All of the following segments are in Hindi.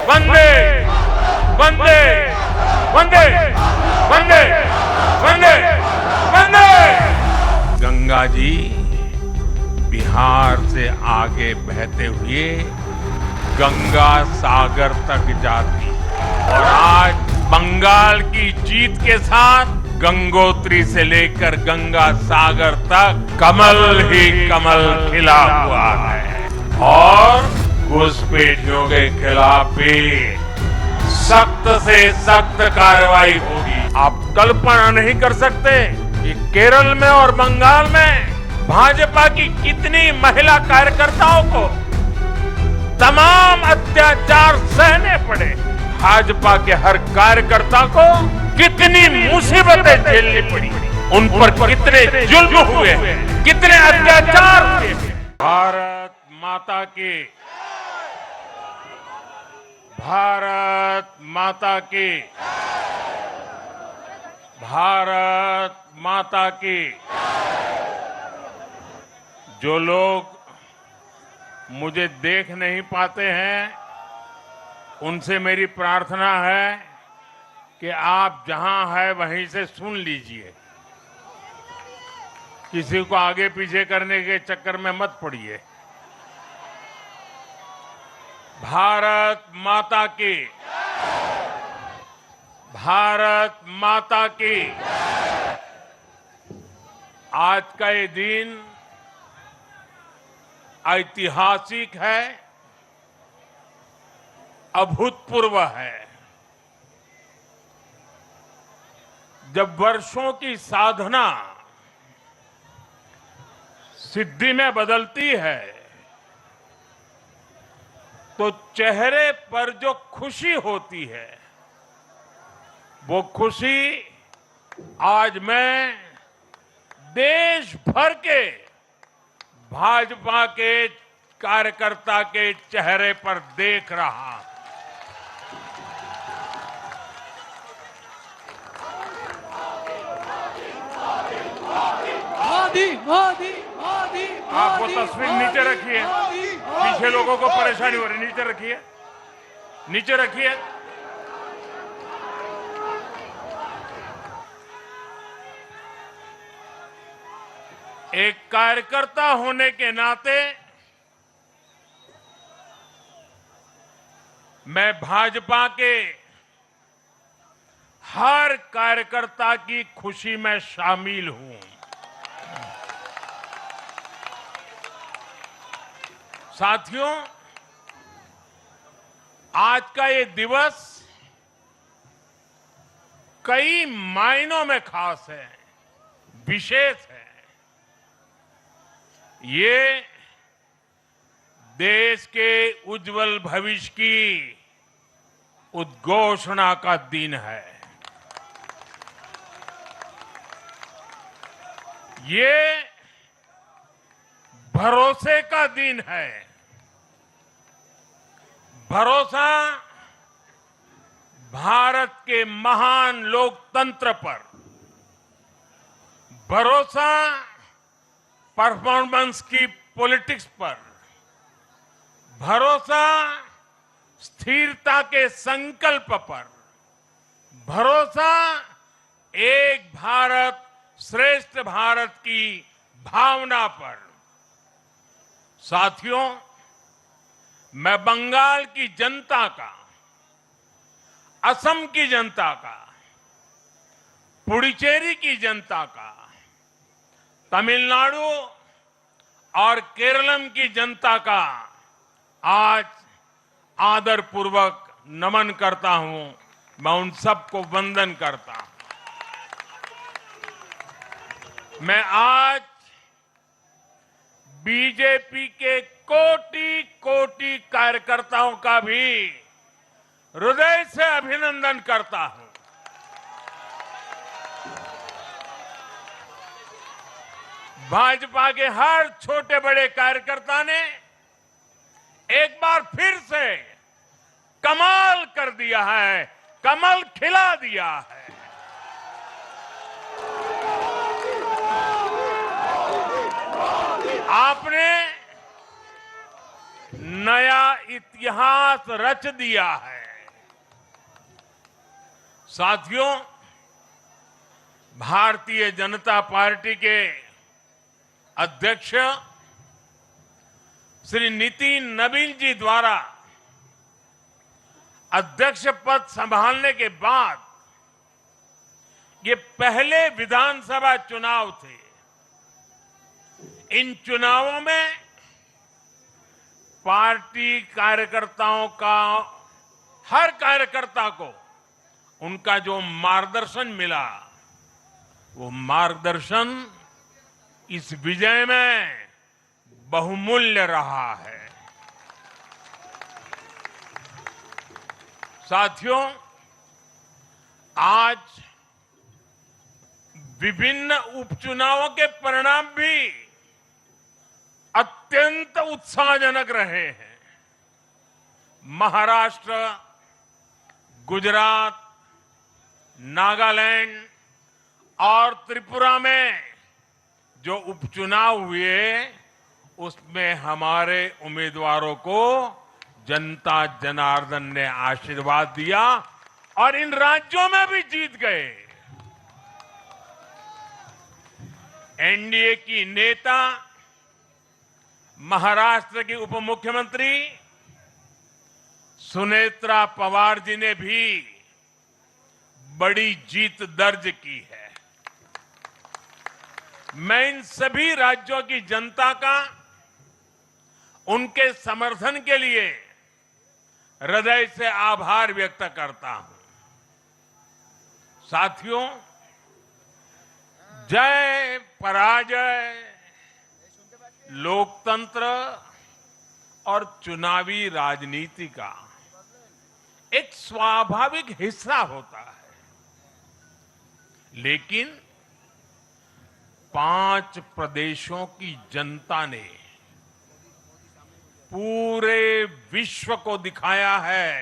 वंदे वंदे वंदे वंदे वंदे वंदे। गंगा जी बिहार से आगे बहते हुए गंगा सागर तक जाती और आज बंगाल की जीत के साथ गंगोत्री से लेकर गंगा सागर तक कमल ही कमल खिला हुआ है और घुसपैठियों के खिलाफ भी सख्त से सख्त कार्रवाई होगी। आप कल्पना नहीं कर सकते कि केरल में और बंगाल में भाजपा की कितनी महिला कार्यकर्ताओं को तमाम अत्याचार सहने पड़े। भाजपा के हर कार्यकर्ता को कितनी मुसीबतें झेलनी पड़ी, उन पर कितने जुल्म हुए, कितने अत्याचार हुए। भारत माता की, भारत माता की, भारत माता की। जो लोग मुझे देख नहीं पाते हैं, उनसे मेरी प्रार्थना है कि आप जहां है वहीं से सुन लीजिए। किसी को आगे पीछे करने के चक्कर में मत पड़िए। भारत माता की, भारत माता की। आज का ये दिन ऐतिहासिक है, अभूतपूर्व है। जब वर्षों की साधना सिद्धि में बदलती है तो चेहरे पर जो खुशी होती है, वो खुशी आज मैं देश भर के भाजपा के कार्यकर्ता के चेहरे पर देख रहा हूं। मोदी मोदी मोदी। आप वो तस्वीर नीचे रखिए, पीछे लोगों को परेशानी हो रही, नीचे रखिए, नीचे रखिए। एक कार्यकर्ता होने के नाते मैं भाजपा के हर कार्यकर्ता की खुशी में शामिल हूं। साथियों, आज का ये दिवस कई मायनों में खास है, विशेष है। ये देश के उज्जवल भविष्य की उद्घोषणा का दिन है। ये भरोसे का दिन है। भरोसा भारत के महान लोकतंत्र पर, भरोसा परफॉर्मेंस की पॉलिटिक्स पर, भरोसा स्थिरता के संकल्प पर, भरोसा एक भारत श्रेष्ठ भारत की भावना पर। साथियों, मैं बंगाल की जनता का, असम की जनता का, पुडुचेरी की जनता का, तमिलनाडु और केरलम की जनता का आज आदरपूर्वक नमन करता हूं। मैं उन सबको वंदन करता हूं। मैं आज बीजेपी के कोटि कोटि कार्यकर्ताओं का भी हृदय से अभिनंदन करता हूं। भाजपा के हर छोटे बड़े कार्यकर्ता ने एक बार फिर से कमाल कर दिया है, कमल खिला दिया है। आपने नया इतिहास रच दिया है। साथियों, भारतीय जनता पार्टी के अध्यक्ष श्री नितिन नवीन जी द्वारा अध्यक्ष पद संभालने के बाद ये पहले विधानसभा चुनाव थे। इन चुनावों में पार्टी कार्यकर्ताओं का, हर कार्यकर्ता को उनका जो मार्गदर्शन मिला, वो मार्गदर्शन इस विजय में बहुमूल्य रहा है। साथियों, आज विभिन्न उपचुनावों के परिणाम भी अत्यंत उत्साहजनक रहे हैं। महाराष्ट्र, गुजरात, नागालैंड और त्रिपुरा में जो उपचुनाव हुए, उसमें हमारे उम्मीदवारों को जनता जनार्दन ने आशीर्वाद दिया और इन राज्यों में भी जीत गए। एनडीए की नेता, महाराष्ट्र की उप मुख्यमंत्री सुनेत्रा पवार जी ने भी बड़ी जीत दर्ज की है। मैं इन सभी राज्यों की जनता का उनके समर्थन के लिए हृदय से आभार व्यक्त करता हूं। साथियों, जय पराजय, लोकतंत्र और चुनावी राजनीति का एक स्वाभाविक हिस्सा होता है, लेकिन 5 प्रदेशों की जनता ने पूरे विश्व को दिखाया है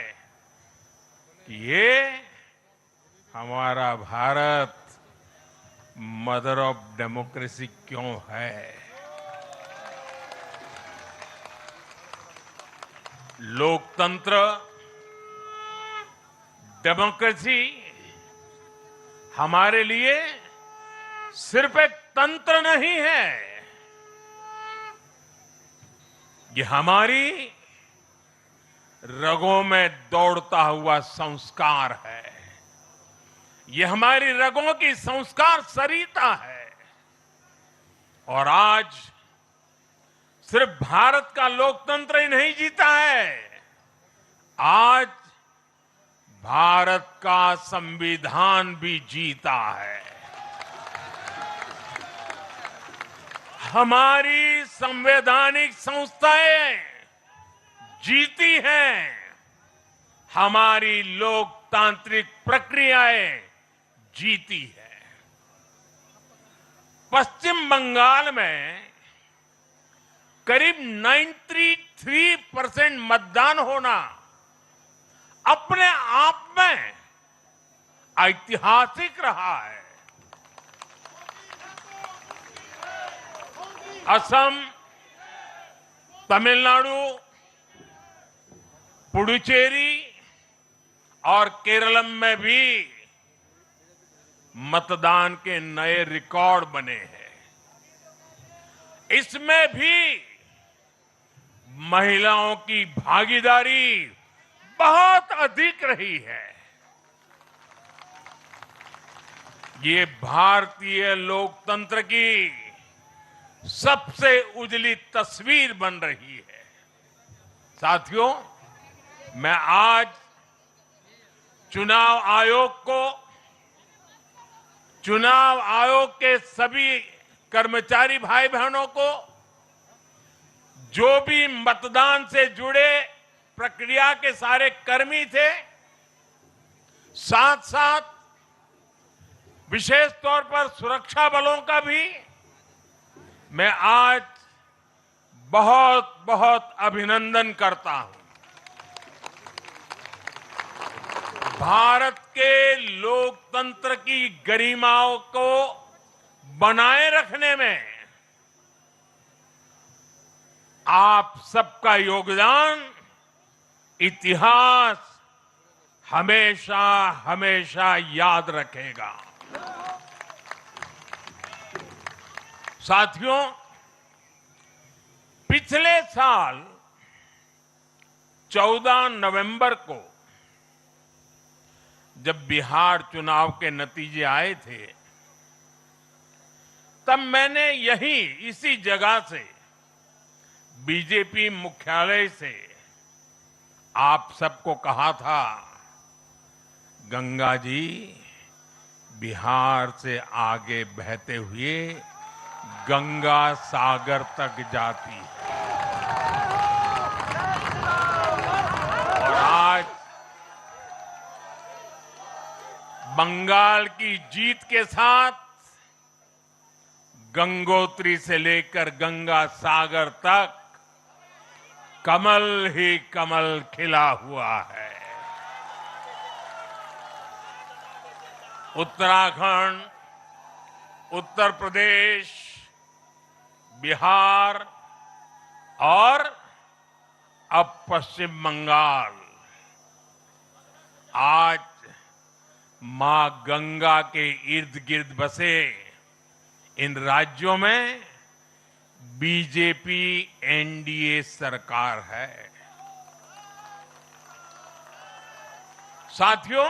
कि ये हमारा भारत मदर ऑफ डेमोक्रेसी क्यों है। लोकतंत्र, डेमोक्रेसी हमारे लिए सिर्फ एक तंत्र नहीं है, ये हमारी रगों में दौड़ता हुआ संस्कार है। ये हमारी रगों की संस्कार सरिता है। और आज सिर्फ भारत का लोकतंत्र ही नहीं जीता है, आज भारत का संविधान भी जीता है। हमारी संवैधानिक संस्थाएं जीती हैं, हमारी लोकतांत्रिक प्रक्रियाएं जीती है। पश्चिम बंगाल में करीब 93% मतदान होना अपने आप में ऐतिहासिक रहा है। असम, तमिलनाडु, पुडुचेरी और केरलम में भी मतदान के नए रिकॉर्ड बने हैं। इसमें भी महिलाओं की भागीदारी बहुत अधिक रही है। ये भारतीय लोकतंत्र की सबसे उजली तस्वीर बन रही है। साथियों, मैं आज चुनाव आयोग के सभी कर्मचारी भाई बहनों को, जो भी मतदान से जुड़े प्रक्रिया के सारे कर्मी थे, साथ साथ विशेष तौर पर सुरक्षा बलों का भी मैं आज बहुत बहुत अभिनंदन करता हूं। भारत के लोकतंत्र की गरिमाओं को बनाए रखने में आप सबका योगदान इतिहास हमेशा हमेशा याद रखेगा। साथियों, पिछले साल 14 नवंबर को जब बिहार चुनाव के नतीजे आए थे, तब मैंने यही इसी जगह से बीजेपी मुख्यालय से आप सबको कहा था, गंगा जी बिहार से आगे बहते हुए गंगा सागर तक जाती है। और आज बंगाल की जीत के साथ गंगोत्री से लेकर गंगा सागर तक कमल ही कमल खिला हुआ है। उत्तराखंड, उत्तर प्रदेश, बिहार और अब पश्चिम बंगाल आज मां गंगा के इर्द गिर्द बसे इन राज्यों में बीजेपी एनडीए सरकार है। साथियों,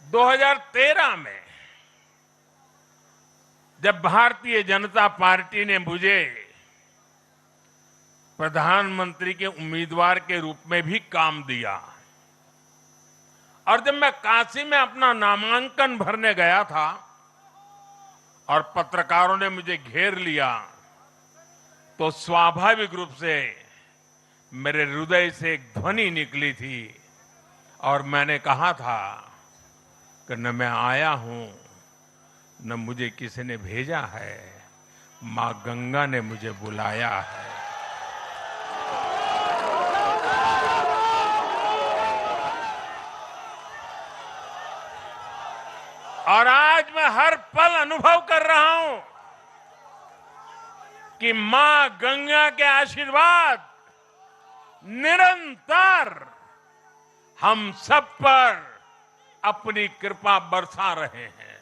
2013 में जब भारतीय जनता पार्टी ने मुझे प्रधानमंत्री के उम्मीदवार के रूप में भी काम दिया और जब मैं काशी में अपना नामांकन भरने गया था और पत्रकारों ने मुझे घेर लिया, तो स्वाभाविक रूप से मेरे हृदय से एक ध्वनि निकली थी और मैंने कहा था कि न मैं आया हूं, न मुझे किसी ने भेजा है, मां गंगा ने मुझे बुलाया है। और आज मैं हर पल अनुभव कर रहा हूं कि मां गंगा के आशीर्वाद निरंतर हम सब पर अपनी कृपा बरसा रहे हैं।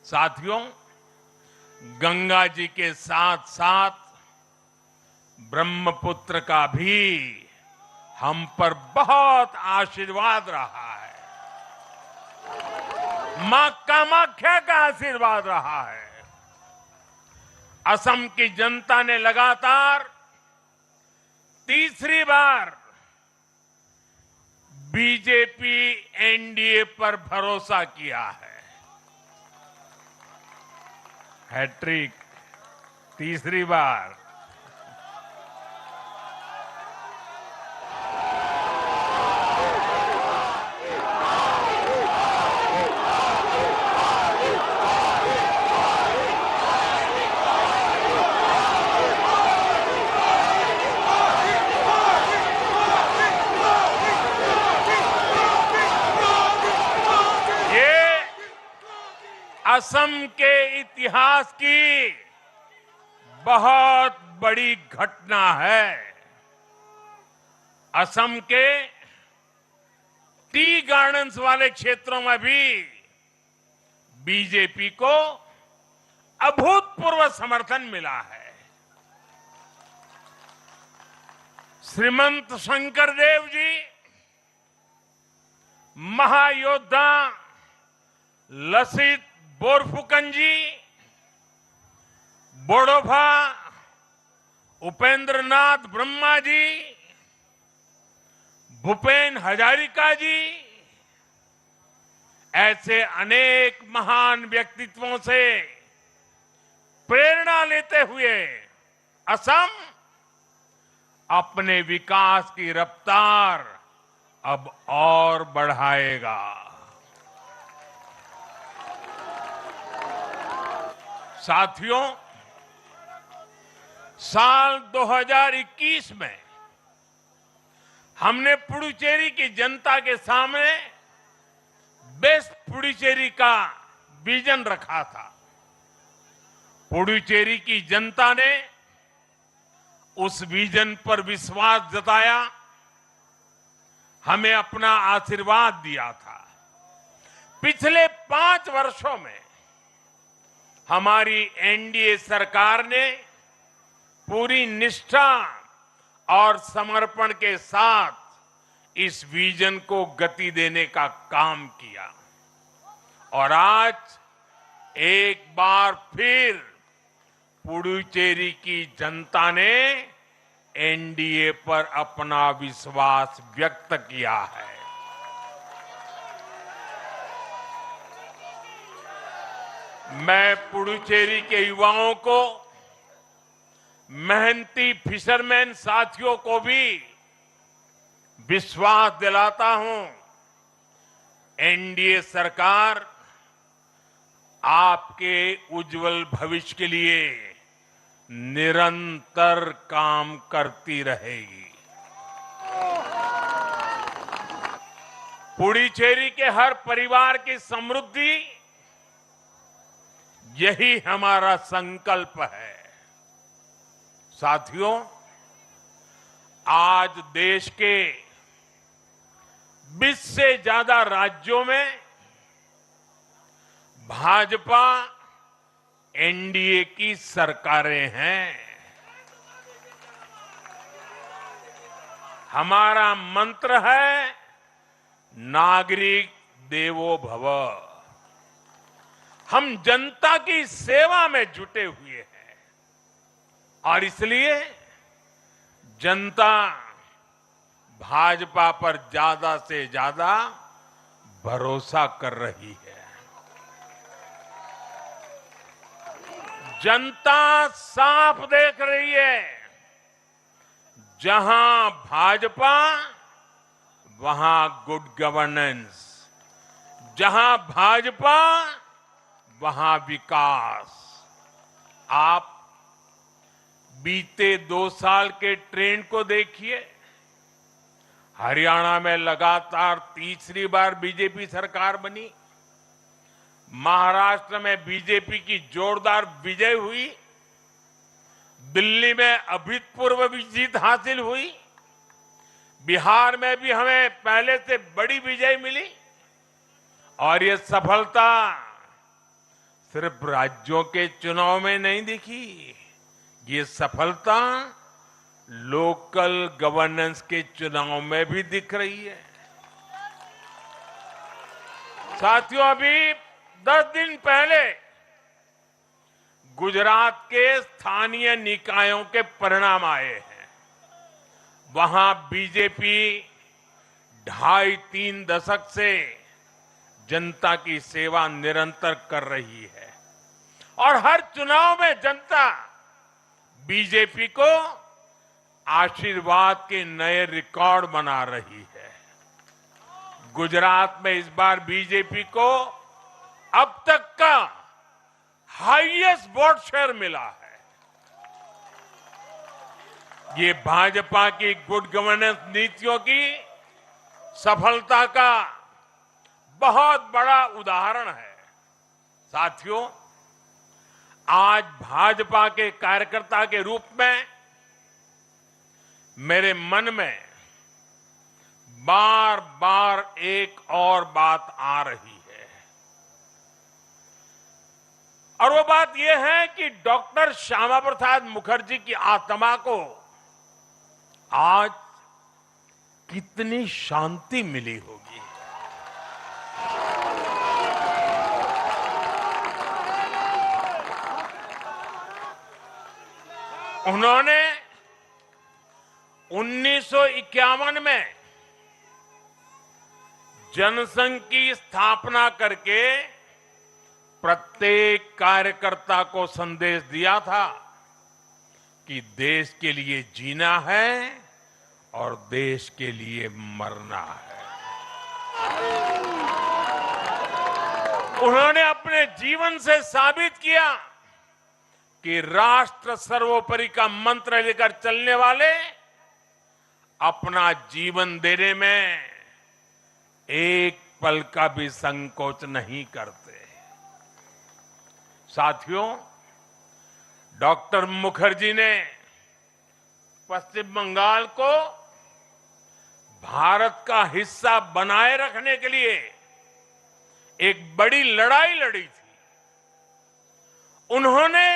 साथियों, गंगा जी के साथ साथ ब्रह्मपुत्र का भी हम पर बहुत आशीर्वाद रहा है। मां कामाख्या का आशीर्वाद रहा है। असम की जनता ने लगातार तीसरी बार बीजेपी एनडीए पर भरोसा किया है। हैट्रिक, तीसरी बार। असम के इतिहास की बहुत बड़ी घटना है। असम के टी गार्डन्स वाले क्षेत्रों में भी बीजेपी को अभूतपूर्व समर्थन मिला है। श्रीमंत शंकरदेव जी, महायोद्धा लसित बोरफुकन जी, बोडोफा उपेंद्र नाथ ब्रह्मा जी, भूपेन हजारिका जी, ऐसे अनेक महान व्यक्तित्वों से प्रेरणा लेते हुए असम अपने विकास की रफ्तार अब और बढ़ाएगा। साथियों, साल 2021 में हमने पुडुचेरी की जनता के सामने बेस्ट पुडुचेरी का विजन रखा था। पुडुचेरी की जनता ने उस विजन पर विश्वास जताया हमें अपना आशीर्वाद दिया था। पिछले 5 वर्षों में हमारी एनडीए सरकार ने पूरी निष्ठा और समर्पण के साथ इस विजन को गति देने का काम किया और आज एक बार फिर पुडुचेरी की जनता ने एनडीए पर अपना विश्वास व्यक्त किया है। मैं पुडुचेरी के युवाओं को, मेहनती फिशरमैन साथियों को भी विश्वास दिलाता हूं, एनडीए सरकार आपके उज्जवल भविष्य के लिए निरंतर काम करती रहेगी। पुडुचेरी के हर परिवार की समृद्धि, यही हमारा संकल्प है। साथियों, आज देश के 20 से ज्यादा राज्यों में भाजपा एनडीए की सरकारें हैं। हमारा मंत्र है नागरिक देवो भव। हम जनता की सेवा में जुटे हुए हैं और इसलिए जनता भाजपा पर ज्यादा से ज्यादा भरोसा कर रही है। जनता साफ देख रही है, जहां भाजपा वहां गुड गवर्नेंस, जहां भाजपा वहां विकास। आप बीते 2 साल के ट्रेंड को देखिए। हरियाणा में लगातार तीसरी बार बीजेपी सरकार बनी, महाराष्ट्र में बीजेपी की जोरदार विजय हुई, दिल्ली में अभूतपूर्व जीत हासिल हुई, बिहार में भी हमें पहले से बड़ी विजय मिली और ये सफलता सिर्फ राज्यों के चुनाव में नहीं दिखी, ये सफलता लोकल गवर्नेंस के चुनाव में भी दिख रही है। साथियों, अभी 10 दिन पहले गुजरात के स्थानीय निकायों के परिणाम आए हैं। वहां बीजेपी 2.5-3 दशक से जनता की सेवा निरंतर कर रही है और हर चुनाव में जनता बीजेपी को आशीर्वाद के नए रिकॉर्ड बना रही है। गुजरात में इस बार बीजेपी को अब तक का हाईएस्ट वोट शेयर मिला है। ये भाजपा की गुड गवर्नेंस नीतियों की सफलता का बहुत बड़ा उदाहरण है। साथियों, आज भाजपा के कार्यकर्ता के रूप में मेरे मन में बार बार एक और बात आ रही है और वो बात यह है कि डॉक्टर श्यामा प्रसाद मुखर्जी की आत्मा को आज कितनी शांति मिली होगी। उन्होंने 1951 में जनसंघ की स्थापना करके प्रत्येक कार्यकर्ता को संदेश दिया था कि देश के लिए जीना है और देश के लिए मरना है। उन्होंने अपने जीवन से साबित किया कि राष्ट्र सर्वोपरि का मंत्र लेकर चलने वाले अपना जीवन देने में एक पल का भी संकोच नहीं करते। साथियों, डॉक्टर मुखर्जी ने पश्चिम बंगाल को भारत का हिस्सा बनाए रखने के लिए एक बड़ी लड़ाई लड़ी थी। उन्होंने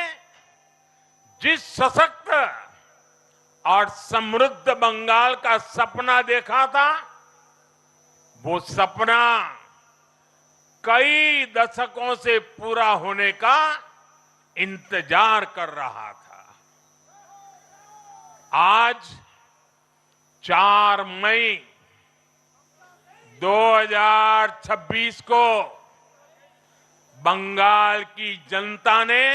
जिस सशक्त और समृद्ध बंगाल का सपना देखा था, वो सपना कई दशकों से पूरा होने का इंतजार कर रहा था। आज 4 मई 2026 को बंगाल की जनता ने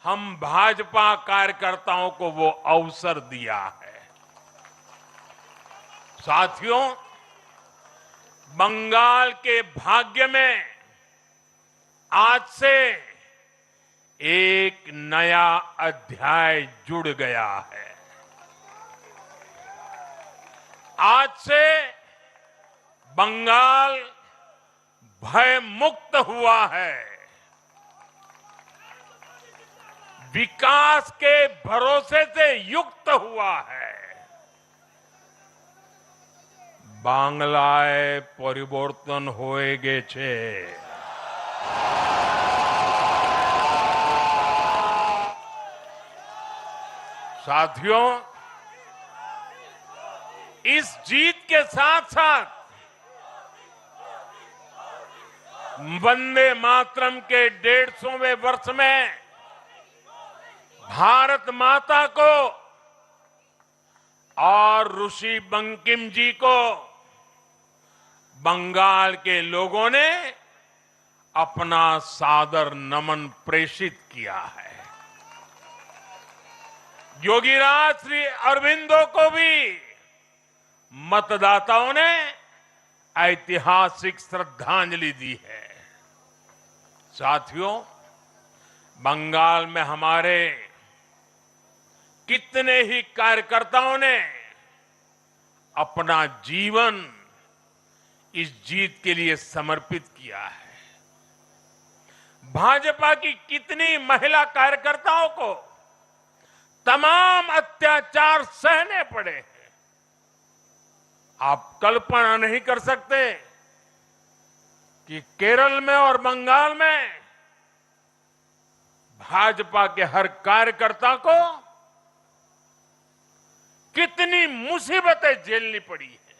हम भाजपा कार्यकर्ताओं को वो अवसर दिया है। साथियों, बंगाल के भाग्य में आज से एक नया अध्याय जुड़ गया है। आज से बंगाल भय मुक्त हुआ है, विकास के भरोसे से युक्त हुआ है। বাংলায় পরিবর্তন হয়ে গেছে। साथियों, इस जीत के साथ साथ वंदे मातरम के 150वें वर्ष में भारत माता को और ऋषि बंकिम जी को बंगाल के लोगों ने अपना सादर नमन प्रेषित किया है। योगीराज श्री अरविंदो को भी मतदाताओं ने ऐतिहासिक श्रद्धांजलि दी है। साथियों, बंगाल में हमारे कितने ही कार्यकर्ताओं ने अपना जीवन इस जीत के लिए समर्पित किया है। भाजपा की कितनी महिला कार्यकर्ताओं को तमाम अत्याचार सहने पड़े हैं। आप कल्पना नहीं कर सकते कि केरल में और बंगाल में भाजपा के हर कार्यकर्ता को कितनी मुसीबतें झेलनी पड़ी है,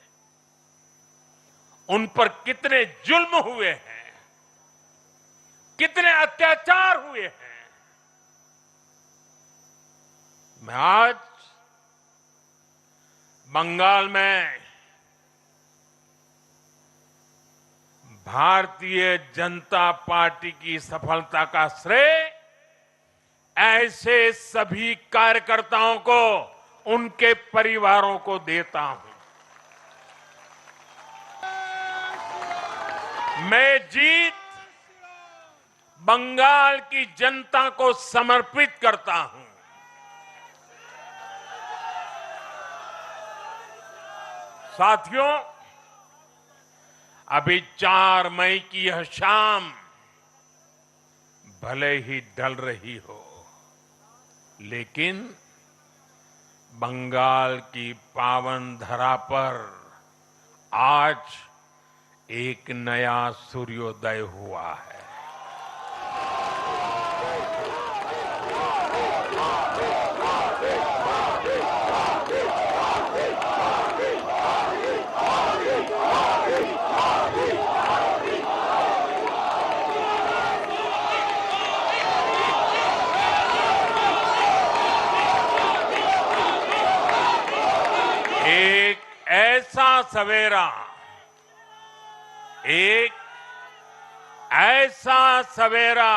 उन पर कितने जुल्म हुए हैं, कितने अत्याचार हुए हैं। मैं आज बंगाल में भारतीय जनता पार्टी की सफलता का श्रेय ऐसे सभी कार्यकर्ताओं को, उनके परिवारों को देता हूं। मैं जीत बंगाल की जनता को समर्पित करता हूं। साथियों, अभी 4 मई की यह शाम भले ही ढल रही हो, लेकिन बंगाल की पावन धरा पर आज एक नया सूर्योदय हुआ है। एक ऐसा सवेरा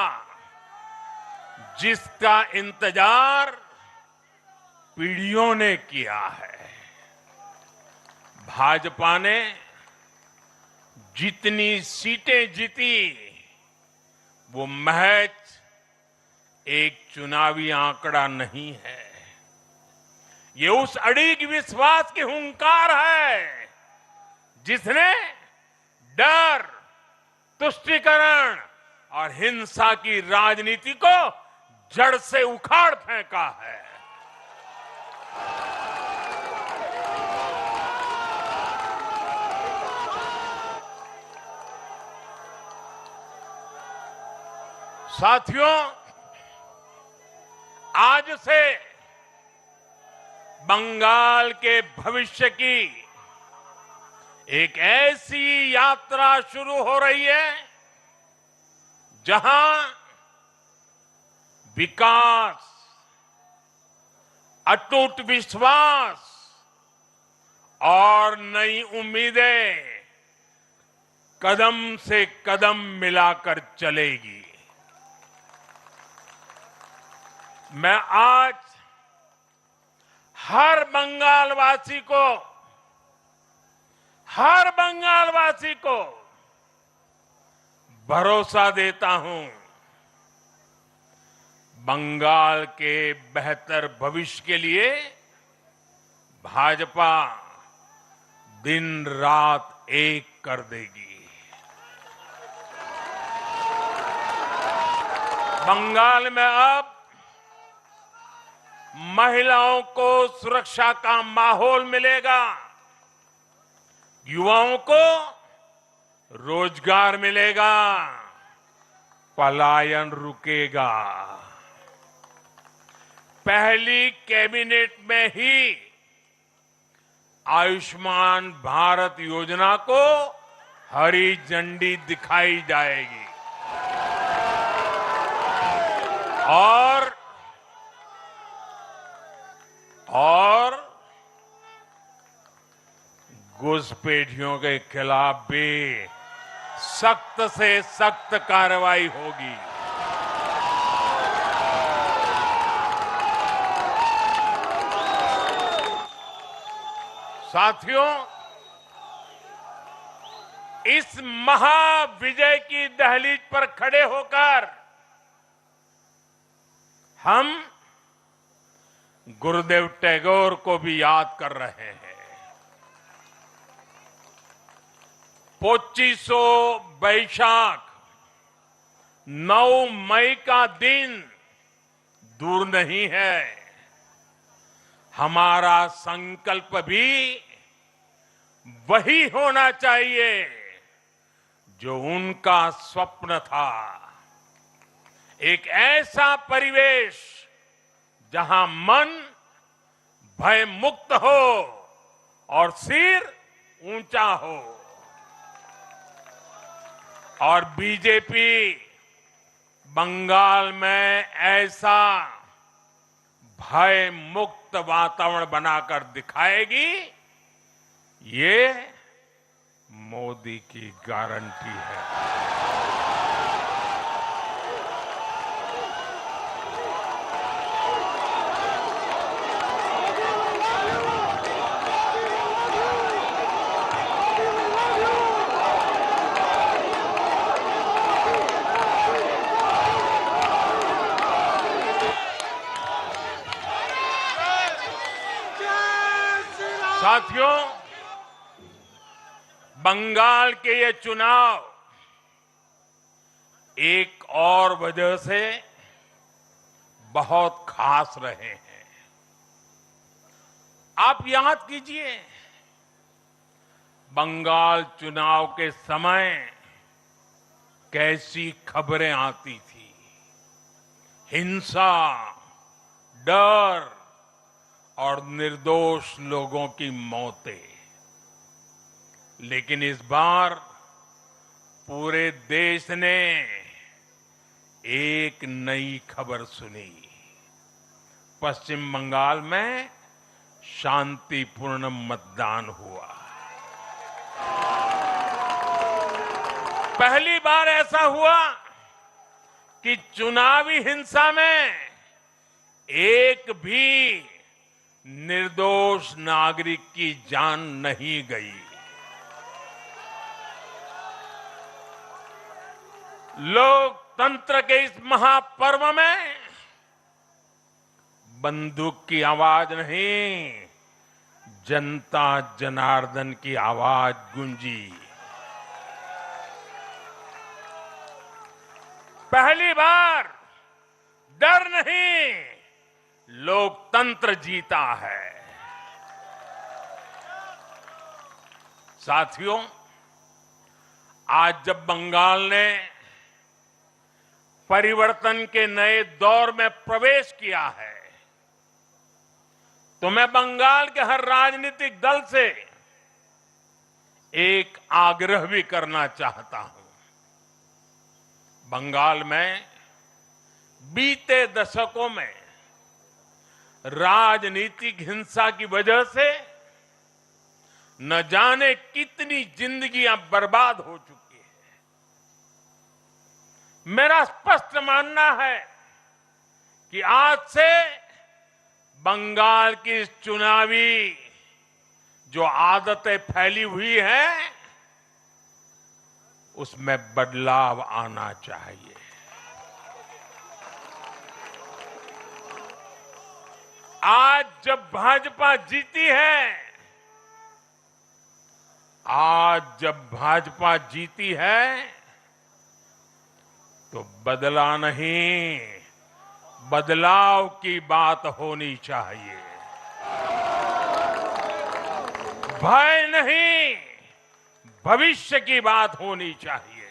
जिसका इंतजार पीढ़ियों ने किया है। भाजपा ने जितनी सीटें जीती, वो महज एक चुनावी आंकड़ा नहीं है। ये उस अड़िग विश्वास की हुंकार है जिसने डर, तुष्टीकरण और हिंसा की राजनीति को जड़ से उखाड़ फेंका है। साथियों, आज से बंगाल के भविष्य की एक ऐसी यात्रा शुरू हो रही है जहां विकास, अटूट विश्वास और नई उम्मीदें कदम से कदम मिलाकर चलेगी। मैं आज हर बंगालवासी को भरोसा देता हूं, बंगाल के बेहतर भविष्य के लिए भाजपा दिन रात एक कर देगी। बंगाल में अब महिलाओं को सुरक्षा का माहौल मिलेगा, युवाओं को रोजगार मिलेगा, पलायन रुकेगा। पहली कैबिनेट में ही आयुष्मान भारत योजना को हरी झंडी दिखाई जाएगी और घुसपैठियों के खिलाफ भी सख्त से सख्त कार्रवाई होगी। साथियों, इस महाविजय की दहलीज पर खड़े होकर हम गुरुदेव टैगोर को भी याद कर रहे हैं। पोचिशो बैशाख 9 मई का दिन दूर नहीं है। हमारा संकल्प भी वही होना चाहिए जो उनका स्वप्न था। एक ऐसा परिवेश जहां मन भय मुक्त हो और सिर ऊंचा हो। और बीजेपी बंगाल में ऐसा भय मुक्त वातावरण बनाकर दिखाएगी, ये मोदी की गारंटी है। साथियों, बंगाल के ये चुनाव एक और वजह से बहुत खास रहे हैं। आप याद कीजिए, बंगाल चुनाव के समय कैसी खबरें आती थी। हिंसा, डर और निर्दोष लोगों की मौतें। लेकिन इस बार पूरे देश ने एक नई खबर सुनी। पश्चिम बंगाल में शांतिपूर्ण मतदान हुआ। पहली बार ऐसा हुआ कि चुनावी हिंसा में एक भी निर्दोष नागरिक की जान नहीं गई। लोकतंत्र के इस महापर्व में बंदूक की आवाज नहीं, जनता जनार्दन की आवाज गूंजी। पहली बार डर नहीं, लोकतंत्र जीता है। साथियों, आज जब बंगाल ने परिवर्तन के नए दौर में प्रवेश किया है, तो मैं बंगाल के हर राजनीतिक दल से एक आग्रह भी करना चाहता हूं। बंगाल में बीते दशकों में राजनीतिक हिंसा की वजह से न जाने कितनी जिंदगियां बर्बाद हो चुकी है। मेरा स्पष्ट मानना है कि आज से बंगाल की इस चुनावी जो आदतें फैली हुई हैं, उसमें बदलाव आना चाहिए। आज जब भाजपा जीती है, तो बदला नहीं, बदलाव की बात होनी चाहिए। भय नहीं, भविष्य की बात होनी चाहिए।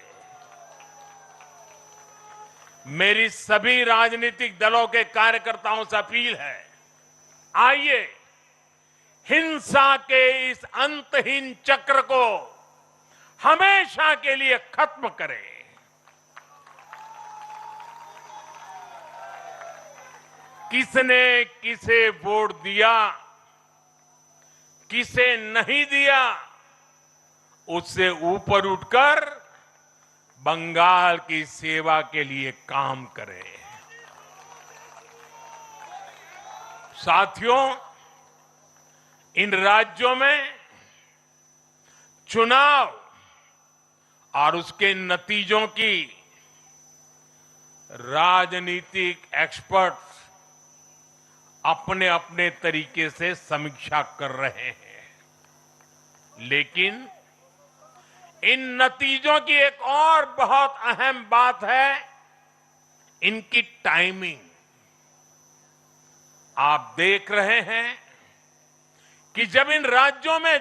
मेरी सभी राजनीतिक दलों के कार्यकर्ताओं से अपील है, आइए हिंसा के इस अंतहीन चक्र को हमेशा के लिए खत्म करें। किसने किसे वोट दिया, किसे नहीं दिया, उससे ऊपर उठकर बंगाल की सेवा के लिए काम करें। साथियों, इन राज्यों में चुनाव और उसके नतीजों की राजनीतिक एक्सपर्ट्स अपने अपने तरीके से समीक्षा कर रहे हैं, लेकिन इन नतीजों की एक और बहुत अहम बात है इनकी टाइमिंग। आप देख रहे हैं कि जब इन राज्यों में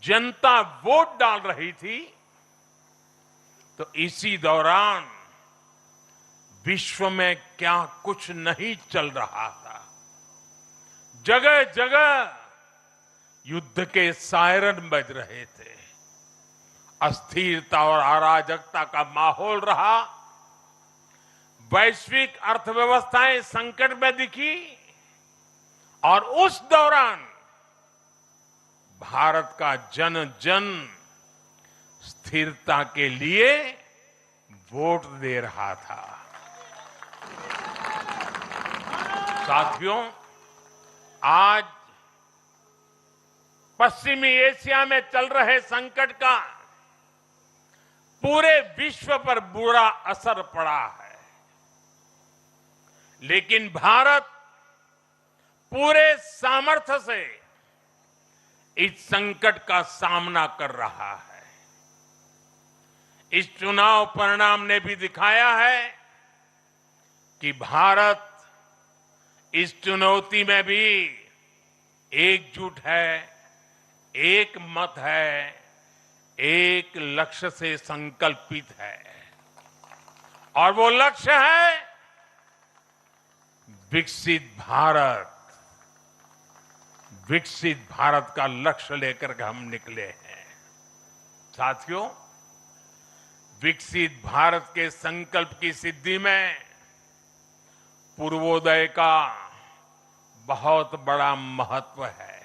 जनता वोट डाल रही थी, तो इसी दौरान विश्व में क्या कुछ नहीं चल रहा था। जगह जगह युद्ध के सायरन बज रहे थे, अस्थिरता और अराजकता का माहौल रहा, वैश्विक अर्थव्यवस्थाएं संकट में दिखी, और उस दौरान भारत का जन जन स्थिरता के लिए वोट दे रहा था। साथियों, आज पश्चिमी एशिया में चल रहे संकट का पूरे विश्व पर बुरा असर पड़ा है, लेकिन भारत पूरे सामर्थ्य से इस संकट का सामना कर रहा है। इस चुनाव परिणाम ने भी दिखाया है कि भारत इस चुनौती में भी एकजुट है, एक मत है, एक लक्ष्य से संकल्पित है, और वो लक्ष्य है विकसित भारत। विकसित भारत का लक्ष्य लेकर के हम निकले हैं। साथियों, विकसित भारत के संकल्प की सिद्धि में पूर्वोदय का बहुत बड़ा महत्व है।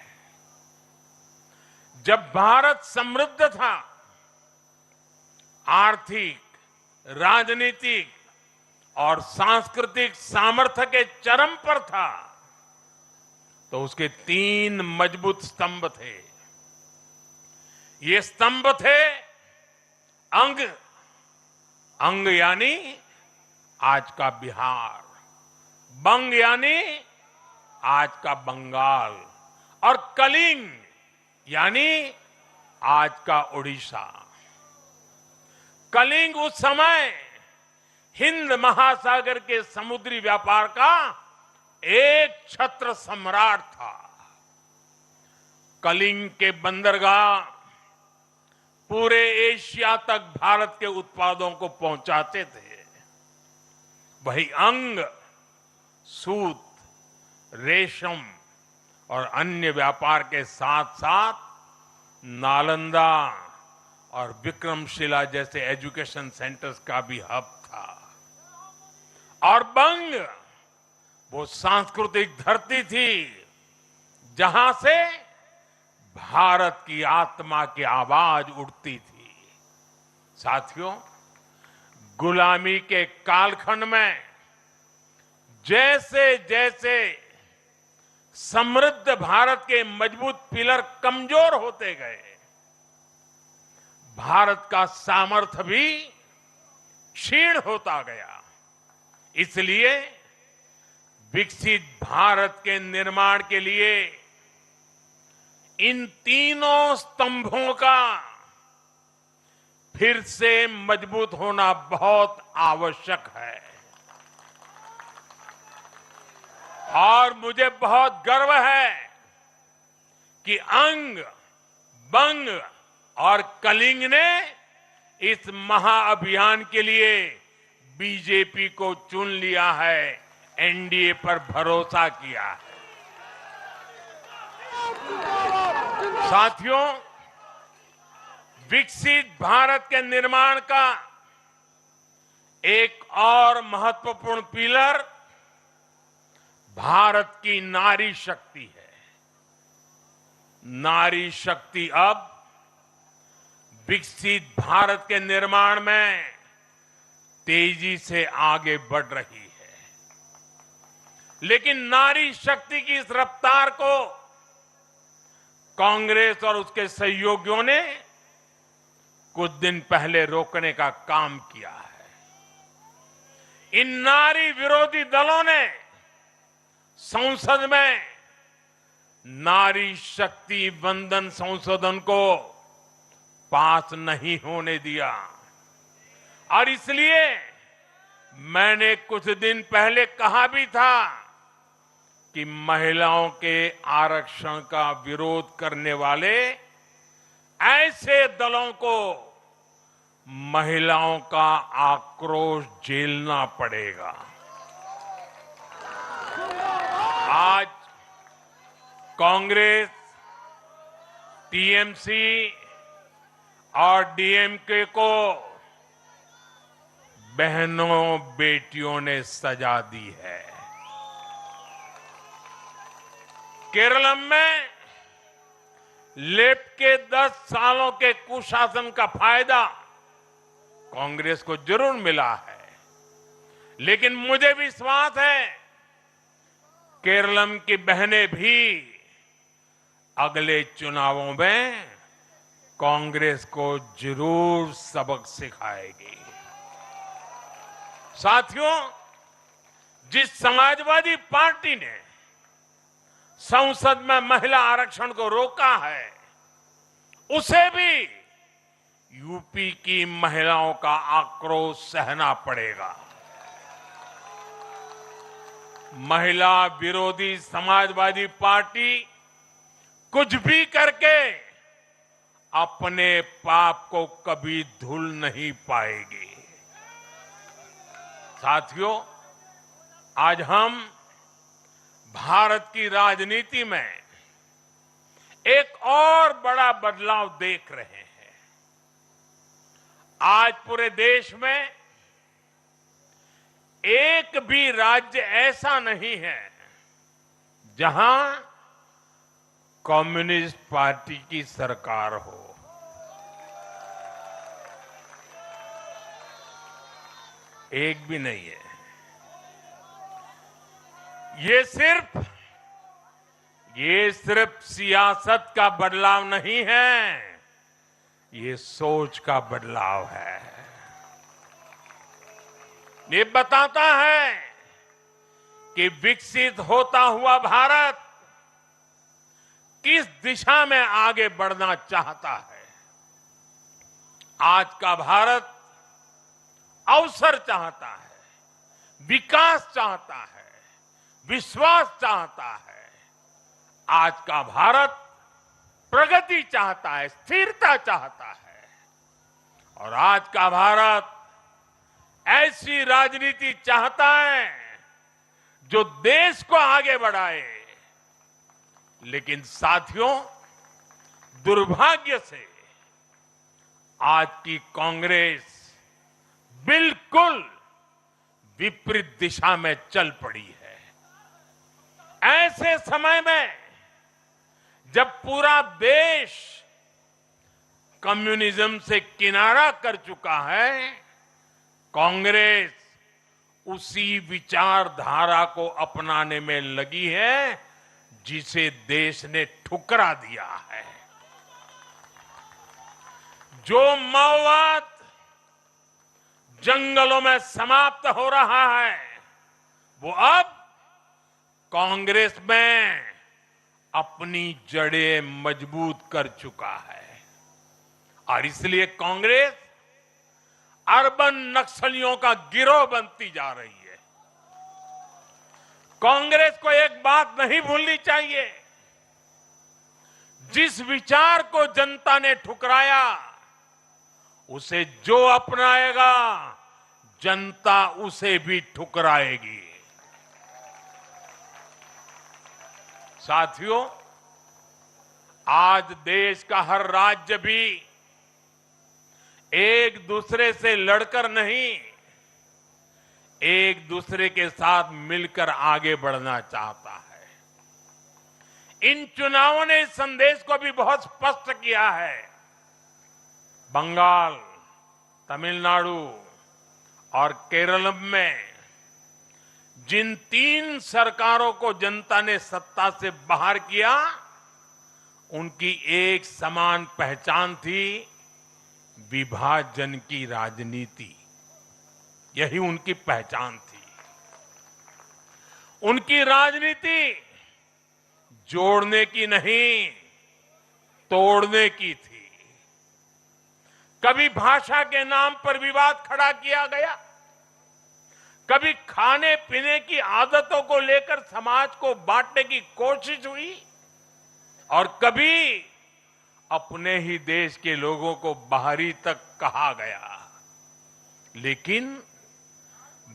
जब भारत समृद्ध था, आर्थिक, राजनीतिक और सांस्कृतिक सामर्थ्य के चरम पर था, तो उसके 3 मजबूत स्तंभ थे। ये स्तंभ थे अंग, अंग यानी आज का बिहार, बंग यानी आज का बंगाल, और कलिंग यानी आज का उड़ीसा। कलिंग उस समय हिंद महासागर के समुद्री व्यापार का एक छत्र सम्राट था। कलिंग के बंदरगाह पूरे एशिया तक भारत के उत्पादों को पहुंचाते थे। वही अंग, सूत, रेशम और अन्य व्यापार के साथ साथ नालंदा और विक्रमशिला जैसे एजुकेशन सेंटर्स का भी हब था। और बंग वो सांस्कृतिक धरती थी जहां से भारत की आत्मा की आवाज उठती थी। साथियों, गुलामी के कालखंड में जैसे जैसे समृद्ध भारत के मजबूत पिलर कमजोर होते गए, भारत का सामर्थ्य भी क्षीण होता गया। इसलिए विकसित भारत के निर्माण के लिए इन तीनों स्तंभों का फिर से मजबूत होना बहुत आवश्यक है। और मुझे बहुत गर्व है कि अंग, बंग और कलिंग ने इस महाअभियान के लिए बीजेपी को चुन लिया है, एनडीए पर भरोसा किया है। साथियों, विकसित भारत के निर्माण का एक और महत्वपूर्ण पिलर भारत की नारी शक्ति है। नारी शक्ति अब विकसित भारत के निर्माण में तेजी से आगे बढ़ रही है। लेकिन नारी शक्ति की इस रफ्तार को कांग्रेस और उसके सहयोगियों ने कुछ दिन पहले रोकने का काम किया है। इन नारी विरोधी दलों ने संसद में नारी शक्ति वंदन संशोधन को पास नहीं होने दिया और इसलिए मैंने कुछ दिन पहले कहा भी था कि महिलाओं के आरक्षण का विरोध करने वाले ऐसे दलों को महिलाओं का आक्रोश झेलना पड़ेगा। आज कांग्रेस, टीएमसी और डीएमके को बहनों बेटियों ने सजा दी है। केरल में लेफ्ट के 10 सालों के कुशासन का फायदा कांग्रेस को जरूर मिला है, लेकिन मुझे विश्वास है केरल की बहनें भी अगले चुनावों में कांग्रेस को जरूर सबक सिखाएगी। साथियों, जिस समाजवादी पार्टी ने संसद में महिला आरक्षण को रोका है, उसे भी यूपी की महिलाओं का आक्रोश सहना पड़ेगा। महिला विरोधी समाजवादी पार्टी कुछ भी करके अपने पाप को कभी धुल नहीं पाएगी। साथियों, आज हम भारत की राजनीति में एक और बड़ा बदलाव देख रहे हैं। आज पूरे देश में एक भी राज्य ऐसा नहीं है जहां कम्युनिस्ट पार्टी की सरकार हो। एक भी नहीं है। ये सिर्फ सियासत का बदलाव नहीं है, ये सोच का बदलाव है। ये बताता है कि विकसित होता हुआ भारत किस दिशा में आगे बढ़ना चाहता है। आज का भारत अवसर चाहता है, विकास चाहता है, विश्वास चाहता है। आज का भारत प्रगति चाहता है, स्थिरता चाहता है। और आज का भारत ऐसी राजनीति चाहता है जो देश को आगे बढ़ाए। लेकिन साथियों, दुर्भाग्य से आज की कांग्रेस बिल्कुल विपरीत दिशा में चल पड़ी है। ऐसे समय में जब पूरा देश कम्युनिज्म से किनारा कर चुका है, कांग्रेस उसी विचारधारा को अपनाने में लगी है जिसे देश ने ठुकरा दिया है। जो माओवाद जंगलों में समाप्त हो रहा है, वो अब कांग्रेस में अपनी जड़ें मजबूत कर चुका है। और इसलिए कांग्रेस अर्बन नक्सलियों का गिरोह बनती जा रही है। कांग्रेस को एक बात नहीं भूलनी चाहिए, जिस विचार को जनता ने ठुकराया उसे जो अपनाएगा जनता उसे भी ठुकराएगी। साथियों, आज देश का हर राज्य भी एक दूसरे से लड़कर नहीं, एक दूसरे के साथ मिलकर आगे बढ़ना चाहता है। इन चुनावों ने इस संदेश को भी बहुत स्पष्ट किया है। बंगाल, तमिलनाडु और केरल में जिन 3 सरकारों को जनता ने सत्ता से बाहर किया, उनकी एक समान पहचान थी, विभाजन की राजनीति। यही उनकी पहचान थी। उनकी राजनीति जोड़ने की नहीं, तोड़ने की थी। कभी भाषा के नाम पर विवाद खड़ा किया गया, कभी खाने पीने की आदतों को लेकर समाज को बांटने की कोशिश हुई, और कभी अपने ही देश के लोगों को बाहरी तक कहा गया। लेकिन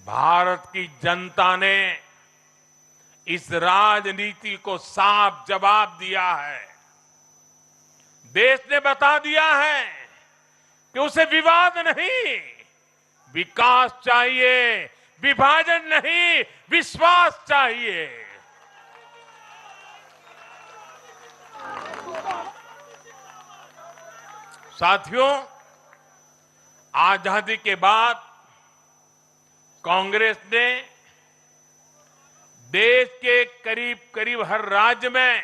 भारत की जनता ने इस राजनीति को साफ जवाब दिया है। देश ने बता दिया है कि उसे विवाद नहीं, विकास चाहिए, विभाजन नहीं, विश्वास चाहिए। साथियों, आजादी के बाद कांग्रेस ने देश के करीब करीब हर राज्य में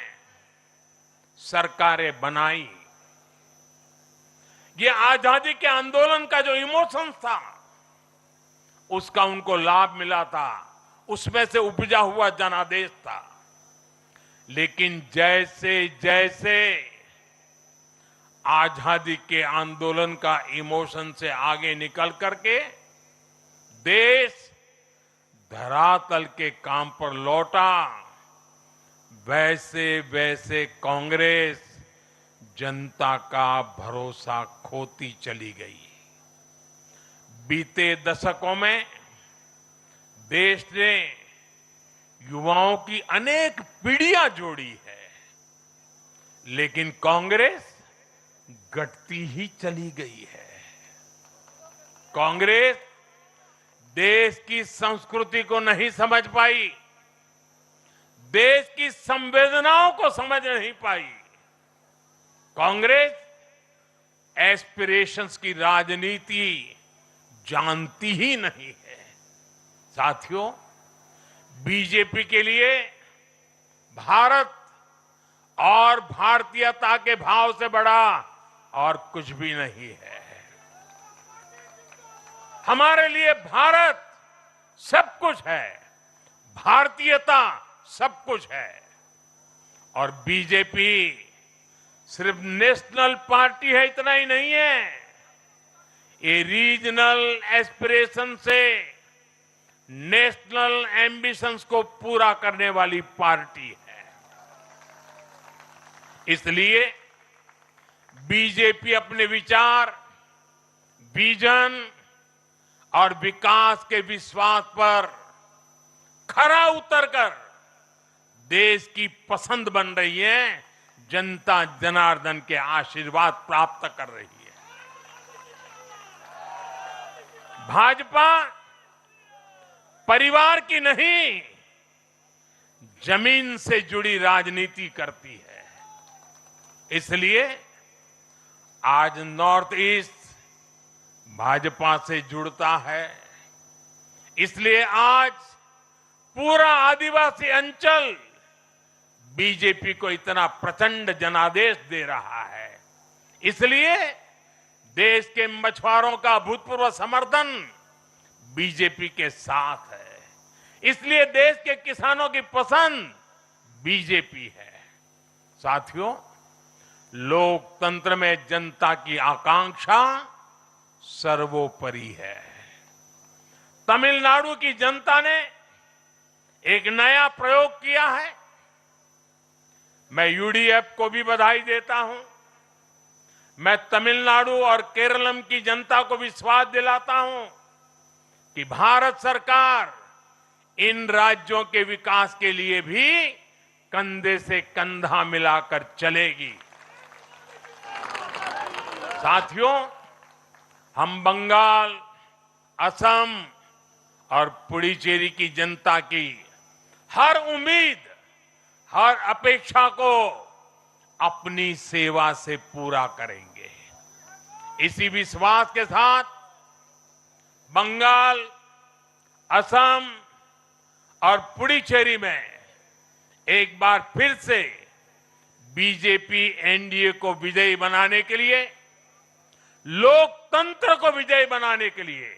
सरकारें बनाई। ये आजादी के आंदोलन का जो इमोशन था, उसका उनको लाभ मिला था, उसमें से उपजा हुआ जनादेश था। लेकिन जैसे जैसे आजादी के आंदोलन का इमोशन से आगे निकल करके देश धरातल के काम पर लौटा, वैसे वैसे कांग्रेस जनता का भरोसा खोती चली गई। बीते दशकों में देश ने युवाओं की अनेक पीढ़ियां जोड़ी है, लेकिन कांग्रेस घटती ही चली गई है। कांग्रेस देश की संस्कृति को नहीं समझ पाई, देश की संवेदनाओं को समझ नहीं पाई। कांग्रेस एस्पिरेशंस की राजनीति जानती ही नहीं है। साथियों, बीजेपी के लिए भारत और भारतीयता के भाव से बड़ा और कुछ भी नहीं है। हमारे लिए भारत सब कुछ है, भारतीयता सब कुछ है। और बीजेपी सिर्फ नेशनल पार्टी है, इतना ही नहीं है, ये रीजनल एस्पिरेशन से नेशनल एम्बिशंस को पूरा करने वाली पार्टी है। इसलिए बीजेपी अपने विचार, विजन और विकास के विश्वास पर खरा उतरकर देश की पसंद बन रही है, जनता जनार्दन के आशीर्वाद प्राप्त कर रही है। भाजपा परिवार की नहीं, जमीन से जुड़ी राजनीति करती है। इसलिए आज नॉर्थ ईस्ट भाजपा से जुड़ता है। इसलिए आज पूरा आदिवासी अंचल बीजेपी को इतना प्रचंड जनादेश दे रहा है। इसलिए देश के मछुआरों का भूतपूर्व समर्थन बीजेपी के साथ है। इसलिए देश के किसानों की पसंद बीजेपी है। साथियों, लोकतंत्र में जनता की आकांक्षा सर्वोपरि है। तमिलनाडु की जनता ने एक नया प्रयोग किया है। मैं यूडीएफ को भी बधाई देता हूं। मैं तमिलनाडु और केरलम की जनता को विश्वास दिलाता हूं कि भारत सरकार इन राज्यों के विकास के लिए भी कंधे से कंधा मिलाकर चलेगी। साथियों, हम बंगाल, असम और पुडुचेरी की जनता की हर उम्मीद, हर अपेक्षा को अपनी सेवा से पूरा करेंगे। इसी विश्वास के साथ बंगाल, असम और पुडुचेरी में एक बार फिर से बीजेपी एनडीए को विजयी बनाने के लिए, लोकतंत्र को विजयी बनाने के लिए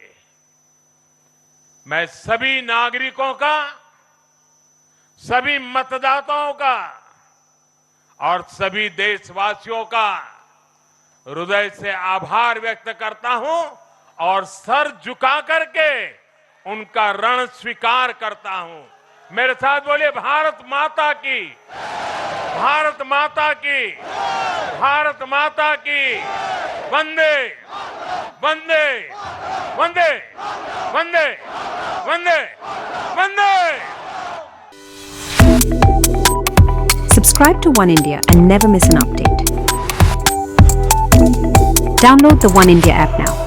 मैं सभी नागरिकों का, सभी मतदाताओं का और सभी देशवासियों का हृदय से आभार व्यक्त करता हूं और सर झुका करके उनका ऋण स्वीकार करता हूं। मेरे साथ बोलिए, भारत माता की, भारत माता की, भारत माता की, वंदे वंदे वंदे वंदे वंदे वंदे। Subscribe to One India and never miss an update. Download the One India app now.